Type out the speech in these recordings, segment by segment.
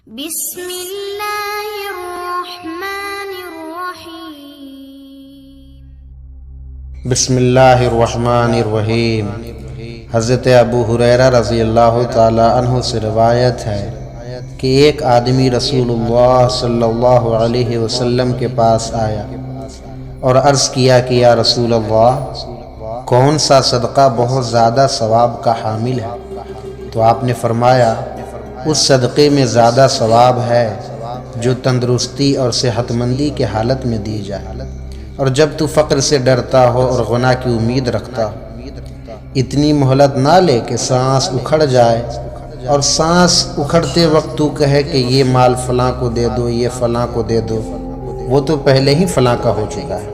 بسم اللہ الرحمن الرحیم۔ بسم اللہ الرحمن الرحیم۔ حضرت ابو ہریرہ رضی اللہ تعالی عنہ سے روایت ہے کہ ایک آدمی رسول اللہ صلی اللہ علیہ وسلم کے پاس آیا اور عرض کیا کہ یا رسول اللہ، کون سا صدقہ بہت زیادہ ثواب کا حامل ہے؟ تو آپ نے فرمایا، اس صدقے میں زیادہ ثواب ہے جو تندرستی اور صحت مندی کے حالت میں دی جائے، اور جب تو فقر سے ڈرتا ہو اور غنا کی امید رکھتا ہو، اتنی مہلت نہ لے کہ سانس اکھڑ جائے اور سانس اکھڑتے وقت تو کہے کہ یہ مال فلاں کو دے دو، یہ فلاں کو دے دو، وہ تو پہلے ہی فلاں کا ہو چکا ہے۔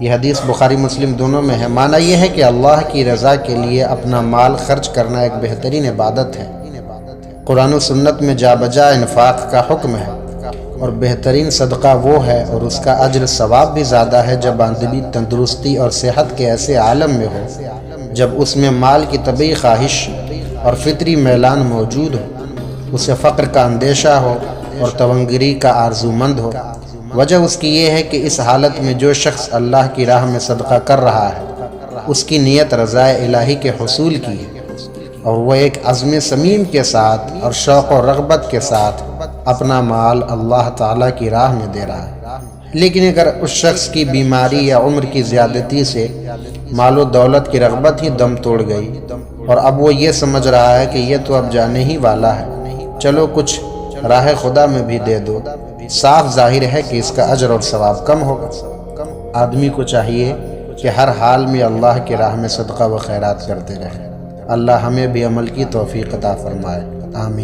یہ حدیث بخاری مسلم دونوں میں ہے۔ معنی یہ ہے کہ اللہ کی رضا کے لیے اپنا مال خرچ کرنا ایک بہترین عبادت ہے۔ قرآن و سنت میں جا بجا انفاق کا حکم ہے، اور بہترین صدقہ وہ ہے اور اس کا اجر ثواب بھی زیادہ ہے جب آدمی تندرستی اور صحت کے ایسے عالم میں ہو جب اس میں مال کی طبعی خواہش اور فطری میلان موجود ہو، اسے فقر کا اندیشہ ہو اور تونگری کا آرزو مند ہو۔ وجہ اس کی یہ ہے کہ اس حالت میں جو شخص اللہ کی راہ میں صدقہ کر رہا ہے، اس کی نیت رضا الہی کے حصول کی ہے، اور وہ ایک عزم صمیم کے ساتھ اور شوق و رغبت کے ساتھ اپنا مال اللہ تعالیٰ کی راہ میں دے رہا ہے۔ لیکن اگر اس شخص کی بیماری یا عمر کی زیادتی سے مال و دولت کی رغبت ہی دم توڑ گئی، اور اب وہ یہ سمجھ رہا ہے کہ یہ تو اب جانے ہی والا ہے، چلو کچھ راہ خدا میں بھی دے دو، صاف ظاہر ہے کہ اس کا اجر اور ثواب کم ہوگا۔ آدمی کو چاہیے کہ ہر حال میں اللہ کی راہ میں صدقہ و خیرات کرتے رہے۔ اللہ ہمیں بھی عمل کی توفیق عطا فرمائے، آمین۔